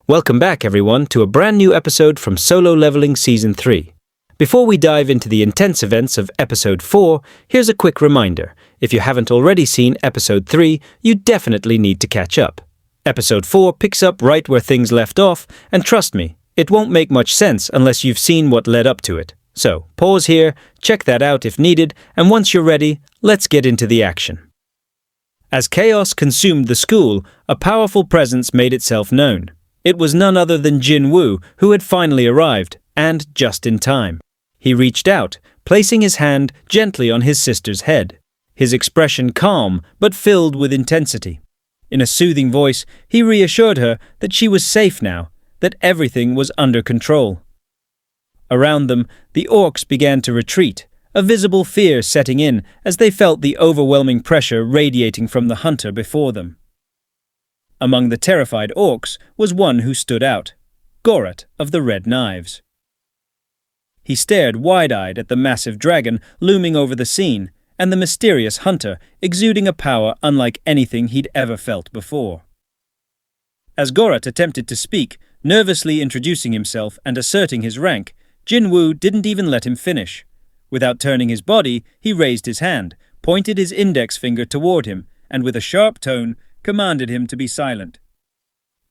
Welcome back, everyone, to a brand new episode from Solo Leveling Season 3. Before we dive into the intense events of Episode 4, here's a quick reminder. If you haven't already seen Episode 3, you definitely need to catch up. Episode 4 picks up right where things left off, and trust me, it won't make much sense unless you've seen what led up to it. So, pause here, check that out if needed, and once you're ready, let's get into the action. As chaos consumed the school, a powerful presence made itself known. It was none other than Jin Woo, who had finally arrived, and just in time. He reached out, placing his hand gently on his sister's head, his expression calm but filled with intensity. In a soothing voice, he reassured her that she was safe now, that everything was under control. Around them, the orcs began to retreat, a visible fear setting in as they felt the overwhelming pressure radiating from the hunter before them. Among the terrified orcs was one who stood out, Gorat of the Red Knives. He stared wide-eyed at the massive dragon looming over the scene, and the mysterious hunter exuding a power unlike anything he'd ever felt before. As Gorat attempted to speak, nervously introducing himself and asserting his rank, Jin Woo didn't even let him finish. Without turning his body, he raised his hand, pointed his index finger toward him, and with a sharp tone, commanded him to be silent.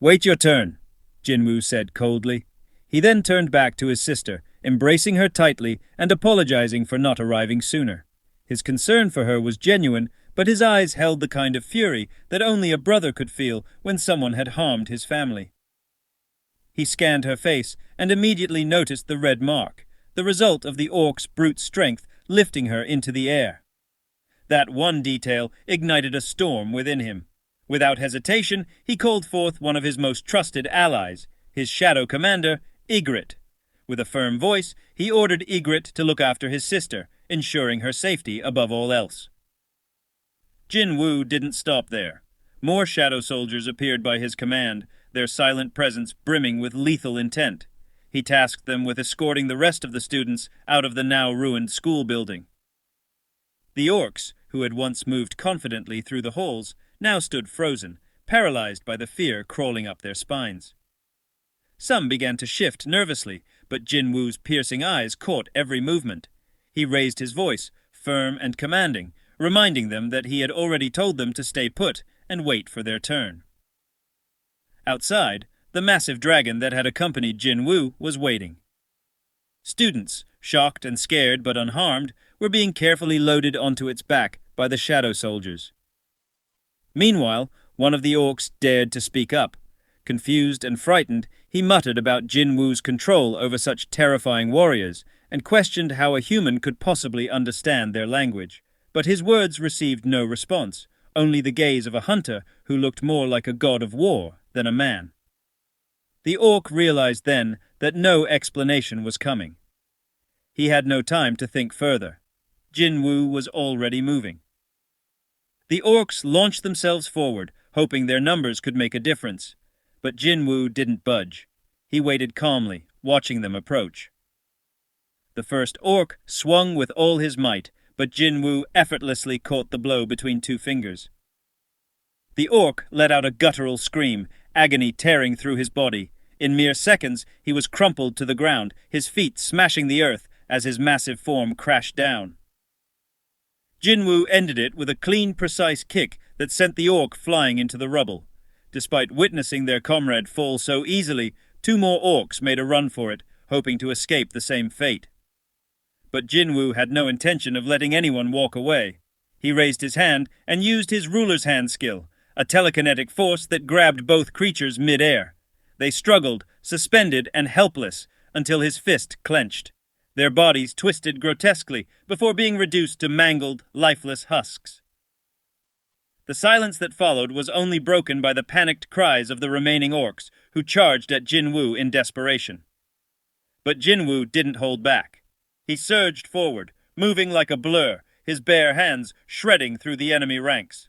"Wait your turn," Jinwoo said coldly. He then turned back to his sister, embracing her tightly and apologizing for not arriving sooner. His concern for her was genuine, but his eyes held the kind of fury that only a brother could feel when someone had harmed his family. He scanned her face and immediately noticed the red mark, the result of the orc's brute strength lifting her into the air. That one detail ignited a storm within him. Without hesitation, he called forth one of his most trusted allies, his shadow commander, Ygritte. With a firm voice, he ordered Ygritte to look after his sister, ensuring her safety above all else. Jin Woo didn't stop there. More shadow soldiers appeared by his command, their silent presence brimming with lethal intent. He tasked them with escorting the rest of the students out of the now ruined school building. The orcs, who had once moved confidently through the halls, now stood frozen, paralyzed by the fear crawling up their spines. Some began to shift nervously, but Jin Woo's piercing eyes caught every movement. He raised his voice, firm and commanding, reminding them that he had already told them to stay put and wait for their turn. Outside, the massive dragon that had accompanied Jin Woo was waiting. Students, shocked and scared but unharmed, were being carefully loaded onto its back by the shadow soldiers. Meanwhile, one of the orcs dared to speak up. Confused and frightened, he muttered about Jin Woo's control over such terrifying warriors and questioned how a human could possibly understand their language. But his words received no response, only the gaze of a hunter who looked more like a god of war than a man. The orc realized then that no explanation was coming. He had no time to think further. Jin Woo was already moving. The orcs launched themselves forward, hoping their numbers could make a difference. But Jin Woo didn't budge. He waited calmly, watching them approach. The first orc swung with all his might, but Jin Woo effortlessly caught the blow between two fingers. The orc let out a guttural scream, agony tearing through his body. In mere seconds, he was crumpled to the ground, his feet smashing the earth as his massive form crashed down. Jin Woo ended it with a clean, precise kick that sent the orc flying into the rubble. Despite witnessing their comrade fall so easily, two more orcs made a run for it, hoping to escape the same fate. But Jin Woo had no intention of letting anyone walk away. He raised his hand and used his ruler's hand skill, a telekinetic force that grabbed both creatures mid-air. They struggled, suspended and helpless, until his fist clenched. Their bodies twisted grotesquely before being reduced to mangled, lifeless husks. The silence that followed was only broken by the panicked cries of the remaining orcs, who charged at Jin Woo in desperation. But Jin Woo didn't hold back. He surged forward, moving like a blur, his bare hands shredding through the enemy ranks.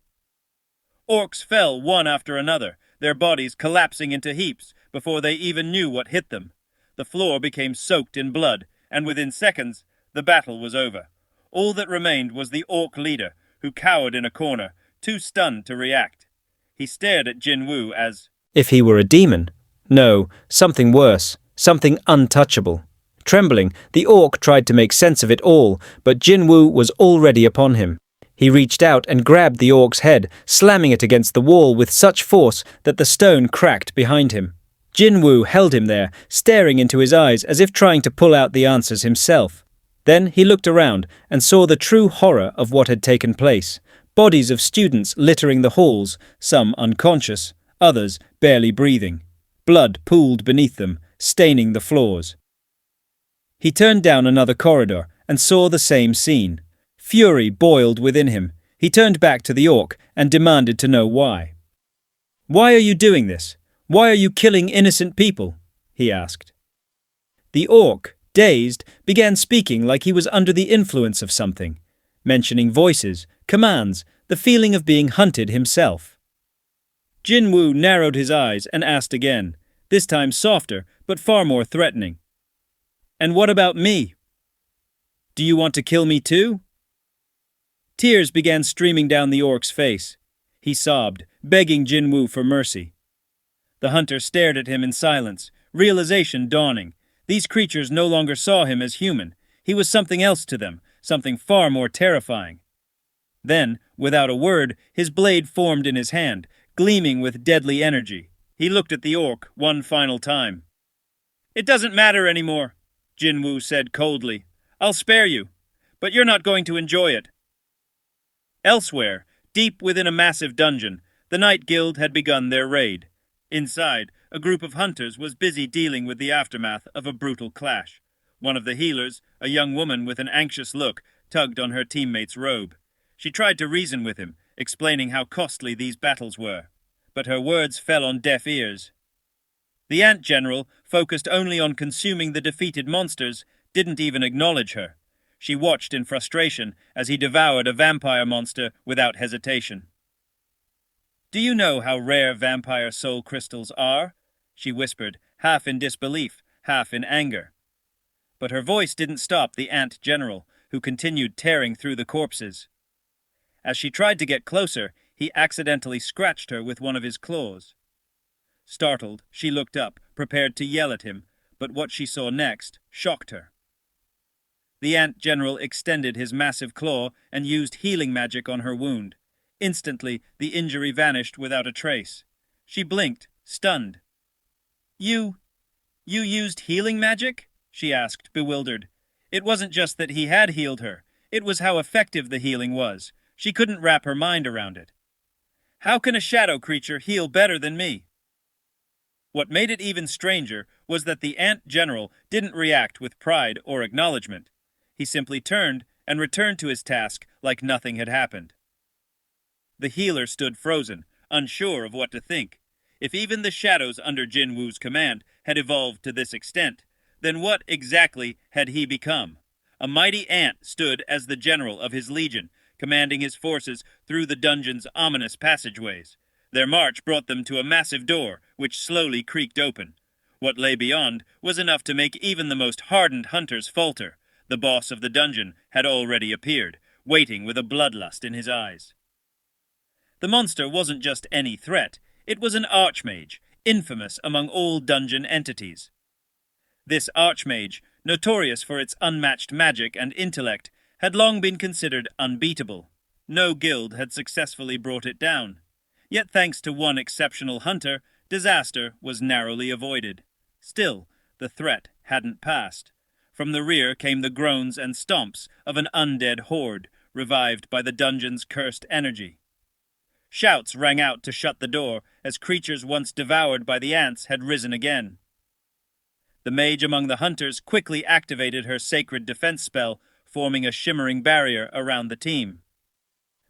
Orcs fell one after another, their bodies collapsing into heaps before they even knew what hit them. The floor became soaked in blood, and within seconds, the battle was over. All that remained was the orc leader, who cowered in a corner, too stunned to react. He stared at Jinwoo as if he were a demon, No, something worse, something untouchable. Trembling, the orc tried to make sense of it all, but Jinwoo was already upon him. He reached out and grabbed the orc's head, slamming it against the wall with such force that the stone cracked behind him. Jinwoo held him there, staring into his eyes as if trying to pull out the answers himself. Then he looked around and saw the true horror of what had taken place. Bodies of students littering the halls, some unconscious, others barely breathing. Blood pooled beneath them, staining the floors. He turned down another corridor and saw the same scene. Fury boiled within him. He turned back to the orc and demanded to know why. "Why are you doing this? Why are you killing innocent people?" he asked. The orc, dazed, began speaking like he was under the influence of something, mentioning voices, commands, the feeling of being hunted himself. Jinwoo narrowed his eyes and asked again, this time softer but far more threatening. "And what about me? Do you want to kill me too?" Tears began streaming down the orc's face. He sobbed, begging Jinwoo for mercy. The hunter stared at him in silence, realization dawning. These creatures no longer saw him as human. He was something else to them, something far more terrifying. Then, without a word, his blade formed in his hand, gleaming with deadly energy. He looked at the orc one final time. "It doesn't matter anymore," Jinwoo said coldly. "I'll spare you, but you're not going to enjoy it." Elsewhere, deep within a massive dungeon, the Night Guild had begun their raid. Inside, a group of hunters was busy dealing with the aftermath of a brutal clash. One of the healers, a young woman with an anxious look, tugged on her teammate's robe. She tried to reason with him, explaining how costly these battles were. But her words fell on deaf ears. The Ant General, focused only on consuming the defeated monsters, didn't even acknowledge her. She watched in frustration as he devoured a vampire monster without hesitation. "Do you know how rare vampire soul crystals are?" she whispered, half in disbelief, half in anger. But her voice didn't stop the Ant General, who continued tearing through the corpses. As she tried to get closer, he accidentally scratched her with one of his claws. Startled, she looked up, prepared to yell at him, but what she saw next shocked her. The Ant General extended his massive claw and used healing magic on her wound. Instantly, the injury vanished without a trace. She blinked, stunned. You used healing magic?" she asked, bewildered. It wasn't just that he had healed her. It was how effective the healing was. She couldn't wrap her mind around it. "How can a shadow creature heal better than me?" What made it even stranger was that the Ant General didn't react with pride or acknowledgement. He simply turned and returned to his task like nothing had happened. The healer stood frozen, unsure of what to think. If even the shadows under Jinwoo's command had evolved to this extent, then what exactly had he become? A mighty ant stood as the general of his legion, commanding his forces through the dungeon's ominous passageways. Their march brought them to a massive door, which slowly creaked open. What lay beyond was enough to make even the most hardened hunters falter. The boss of the dungeon had already appeared, waiting with a bloodlust in his eyes. The monster wasn't just any threat, it was an archmage, infamous among all dungeon entities. This archmage, notorious for its unmatched magic and intellect, had long been considered unbeatable. No guild had successfully brought it down. Yet thanks to one exceptional hunter, disaster was narrowly avoided. Still, the threat hadn't passed. From the rear came the groans and stomps of an undead horde, revived by the dungeon's cursed energy. Shouts rang out to shut the door, as creatures once devoured by the ants had risen again. The mage among the hunters quickly activated her sacred defense spell, forming a shimmering barrier around the team.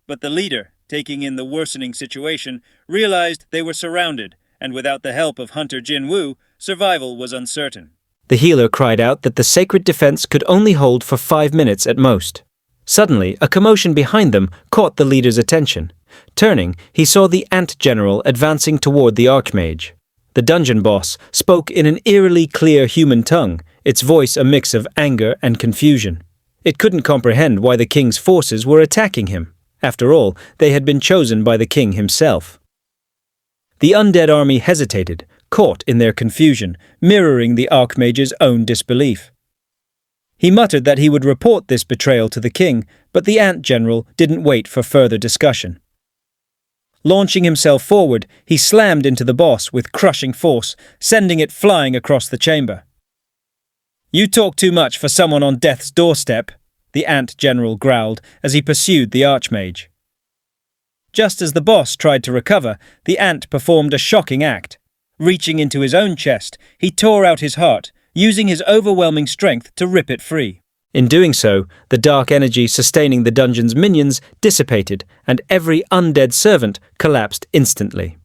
But the leader, taking in the worsening situation, realized they were surrounded, and without the help of Hunter Jin Woo, survival was uncertain. The healer cried out that the sacred defense could only hold for 5 minutes at most. Suddenly, a commotion behind them caught the leader's attention. Turning, he saw the Ant General advancing toward the Archmage. The dungeon boss spoke in an eerily clear human tongue, its voice a mix of anger and confusion. It couldn't comprehend why the king's forces were attacking him. After all, they had been chosen by the king himself. The undead army hesitated, caught in their confusion, mirroring the Archmage's own disbelief. He muttered that he would report this betrayal to the king, but the Ant General didn't wait for further discussion. Launching himself forward, he slammed into the boss with crushing force, sending it flying across the chamber. "You talk too much for someone on death's doorstep," the Ant General growled as he pursued the Archmage. Just as the boss tried to recover, the Ant performed a shocking act. Reaching into his own chest, he tore out his heart, using his overwhelming strength to rip it free. In doing so, the dark energy sustaining the dungeon's minions dissipated, and every undead servant collapsed instantly.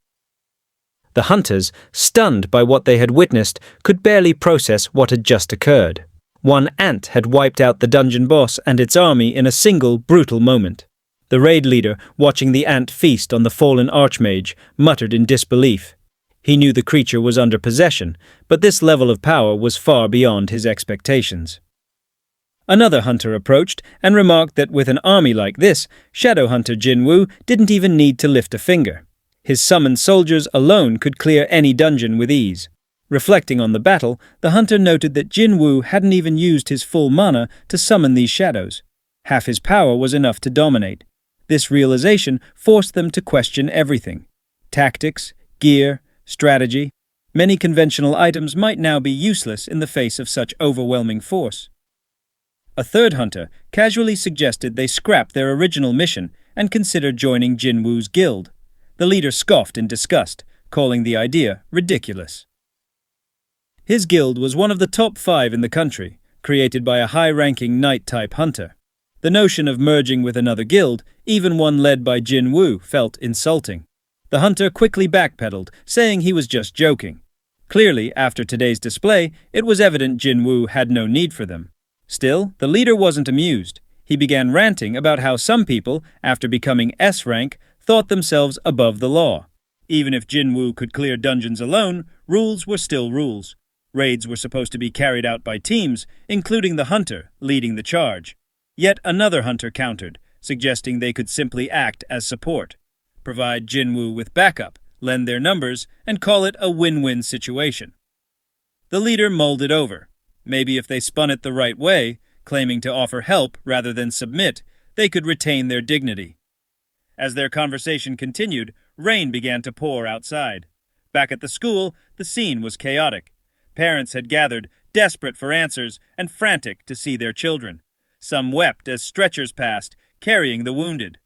The hunters, stunned by what they had witnessed, could barely process what had just occurred. One ant had wiped out the dungeon boss and its army in a single brutal moment. The raid leader, watching the ant feast on the fallen Archmage, muttered in disbelief. He knew the creature was under possession, but this level of power was far beyond his expectations. Another hunter approached and remarked that with an army like this, Shadow Hunter Jin Woo didn't even need to lift a finger. His summoned soldiers alone could clear any dungeon with ease. Reflecting on the battle, the hunter noted that Jin Woo hadn't even used his full mana to summon these shadows. Half his power was enough to dominate. This realization forced them to question everything. Tactics, gear, strategy. Many conventional items might now be useless in the face of such overwhelming force. A third hunter casually suggested they scrap their original mission and consider joining Jin Woo's guild. The leader scoffed in disgust, calling the idea ridiculous. His guild was one of the top 5 in the country, created by a high-ranking knight-type hunter. The notion of merging with another guild, even one led by Jin Woo, felt insulting. The hunter quickly backpedaled, saying he was just joking. Clearly, after today's display, it was evident Jin Woo had no need for them. Still, the leader wasn't amused. He began ranting about how some people, after becoming S rank, thought themselves above the law. Even if Jin Woo could clear dungeons alone, rules were still rules. Raids were supposed to be carried out by teams, including the hunter leading the charge. Yet another hunter countered, suggesting they could simply act as support, provide Jin Woo with backup, lend their numbers, and call it a win-win situation. The leader mulled it over. Maybe if they spun it the right way, claiming to offer help rather than submit, they could retain their dignity. As their conversation continued, rain began to pour outside. Back at the school, the scene was chaotic. Parents had gathered, desperate for answers and frantic to see their children. Some wept as stretchers passed, carrying the wounded.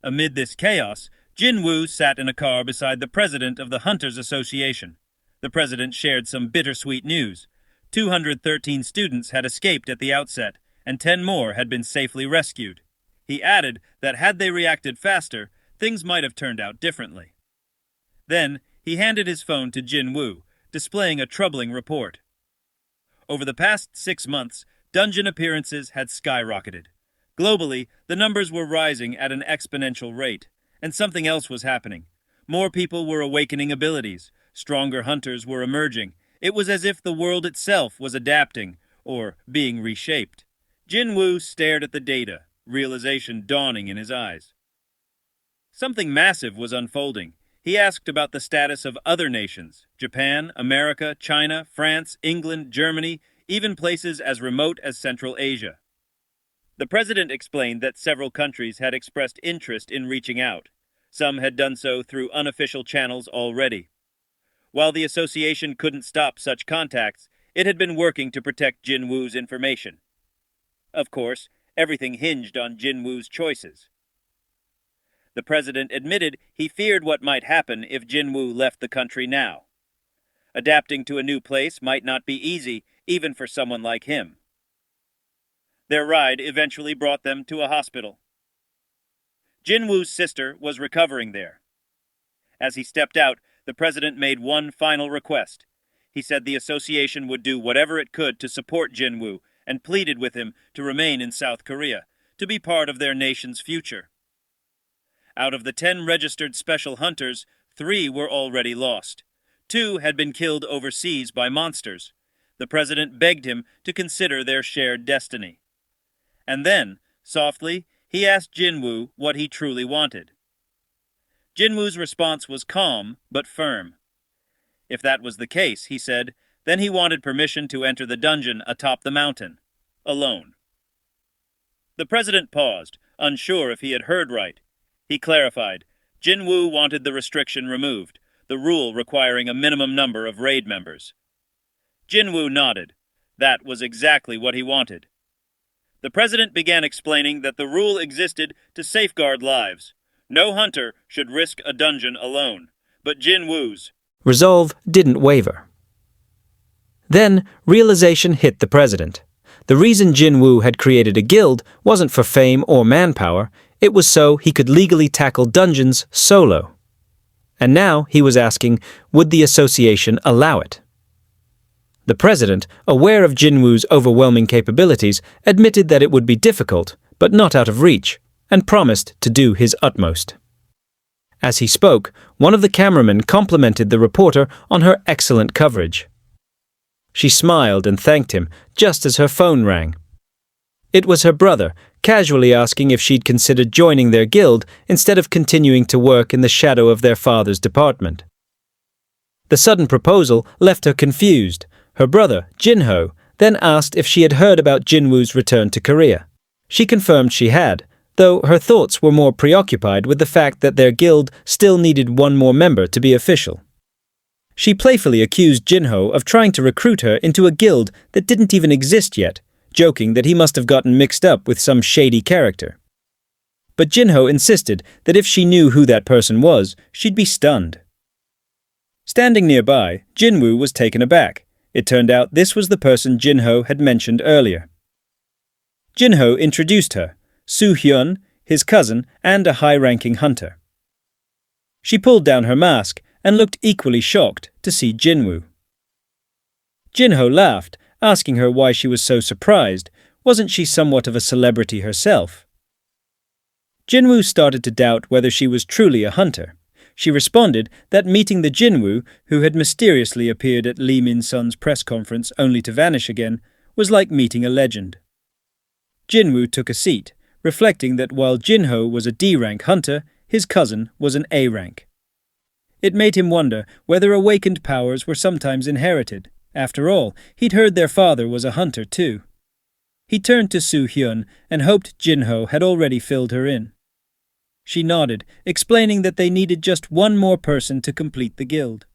Amid this chaos, Jin Woo sat in a car beside the president of the Hunters Association. The president shared some bittersweet news. 213 students had escaped at the outset, and 10 more had been safely rescued. He added that had they reacted faster, things might have turned out differently. Then, he handed his phone to Jin Woo, displaying a troubling report. Over the past 6 months, dungeon appearances had skyrocketed. Globally, the numbers were rising at an exponential rate, and something else was happening. More people were awakening abilities, stronger hunters were emerging. It was as if the world itself was adapting, or being reshaped. Jin Woo stared at the data, realization dawning in his eyes. Something massive was unfolding. He asked about the status of other nations: Japan, America, China, France, England, Germany, even places as remote as Central Asia. The president explained that several countries had expressed interest in reaching out. Some had done so through unofficial channels already. While the association couldn't stop such contacts, it had been working to protect Jin Woo's information. Of course, everything hinged on Jin Woo's choices. The president admitted he feared what might happen if Jin Woo left the country now. Adapting to a new place might not be easy, even for someone like him. Their ride eventually brought them to a hospital. Jin Woo's sister was recovering there. As he stepped out, the president made one final request. He said the association would do whatever it could to support Jin Woo and pleaded with him to remain in South Korea, to be part of their nation's future. Out of the 10 registered special hunters, 3 were already lost. 2 had been killed overseas by monsters. The president begged him to consider their shared destiny. And then, softly, he asked Jin Woo what he truly wanted. Jin Woo's response was calm but firm. If that was the case, he said, then he wanted permission to enter the dungeon atop the mountain, alone. The president paused, unsure if he had heard right. He clarified. Jin Woo wanted the restriction removed, the rule requiring a minimum number of raid members. Jin Woo nodded. That was exactly what he wanted. The president began explaining that the rule existed to safeguard lives. No hunter should risk a dungeon alone, but Jin Woo's resolve didn't waver. Then, realization hit the president. The reason Jin Woo had created a guild wasn't for fame or manpower, it was so he could legally tackle dungeons solo. And now he was asking, would the association allow it? The president, aware of Jin Woo's overwhelming capabilities, admitted that it would be difficult, but not out of reach, and promised to do his utmost. As he spoke, one of the cameramen complimented the reporter on her excellent coverage. She smiled and thanked him just as her phone rang. It was her brother, casually asking if she'd considered joining their guild instead of continuing to work in the shadow of their father's department. The sudden proposal left her confused. Her brother, Jinho, then asked if she had heard about Jinwoo's return to Korea. She confirmed she had, though her thoughts were more preoccupied with the fact that their guild still needed one more member to be official. She playfully accused Jinho of trying to recruit her into a guild that didn't even exist yet, joking that he must have gotten mixed up with some shady character. But Jinho insisted that if she knew who that person was, she'd be stunned. Standing nearby, Jinwoo was taken aback. It turned out this was the person Jinho had mentioned earlier. Jinho introduced her, Soo-hyun, his cousin, and a high-ranking hunter. She pulled down her mask and looked equally shocked to see Jinwoo. Jinho laughed, asking her why she was so surprised. Wasn't she somewhat of a celebrity herself? Jinwoo started to doubt whether she was truly a hunter. She responded that meeting the Jinwoo, who had mysteriously appeared at Lee Min-sun's press conference only to vanish again, was like meeting a legend. Jinwoo took a seat, reflecting that while Jinho was a D-rank hunter, his cousin was an A-rank. It made him wonder whether awakened powers were sometimes inherited. After all, he'd heard their father was a hunter too. He turned to Soo-hyun and hoped Jinho had already filled her in. She nodded, explaining that they needed just one more person to complete the guild.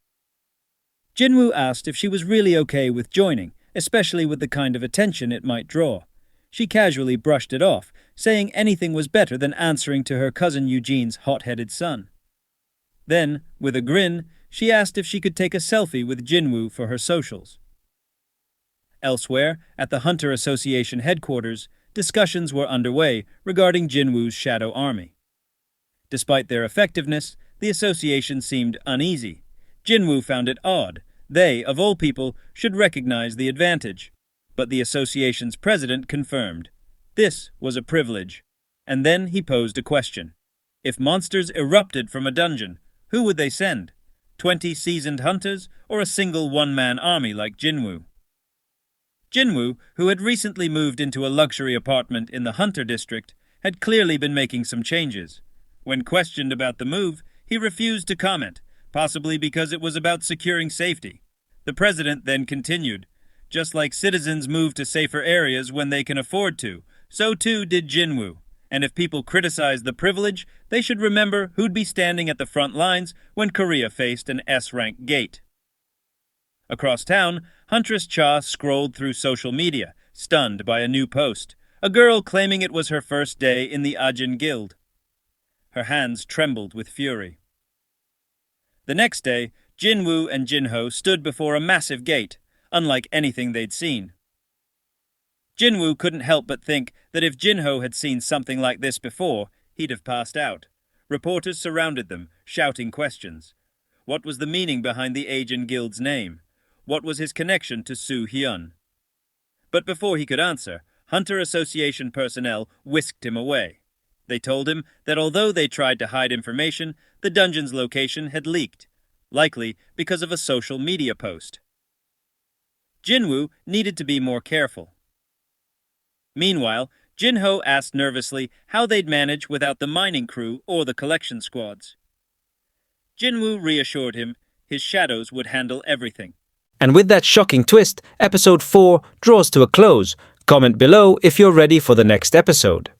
Jinwoo asked if she was really okay with joining, especially with the kind of attention it might draw. She casually brushed it off, saying anything was better than answering to her cousin Eugene's hot-headed son. Then, with a grin, she asked if she could take a selfie with Jinwoo for her socials. Elsewhere, at the Hunter Association headquarters, discussions were underway regarding Jinwoo's shadow army. Despite their effectiveness, the association seemed uneasy. Jinwoo found it odd. They, of all people, should recognize the advantage. But the association's president confirmed. This was a privilege. And then he posed a question. If monsters erupted from a dungeon, who would they send? 20 seasoned hunters or a single one-man army like Jinwoo? Jinwoo, who had recently moved into a luxury apartment in the Hunter district, had clearly been making some changes. When questioned about the move, he refused to comment, possibly because it was about securing safety. The president then continued. Just like citizens move to safer areas when they can afford to, so too did Jinwoo. And if people criticize the privilege, they should remember who'd be standing at the front lines when Korea faced an S-rank gate. Across town, Huntress Cha scrolled through social media, stunned by a new post. A girl claiming it was her first day in the Ajin Guild. Her hands trembled with fury. The next day, Jinwoo and Jinho stood before a massive gate, unlike anything they'd seen. Jinwoo couldn't help but think that if Jinho had seen something like this before, he'd have passed out. Reporters surrounded them, shouting questions. What was the meaning behind the Ajin Guild's name? What was his connection to Soo-hyun? But before he could answer, Hunter Association personnel whisked him away. They told him that although they tried to hide information, the dungeon's location had leaked, likely because of a social media post. Jinwoo needed to be more careful. Meanwhile, Jinho asked nervously how they'd manage without the mining crew or the collection squads. Jinwoo reassured him his shadows would handle everything. And with that shocking twist, episode 4 draws to a close. Comment below if you're ready for the next episode.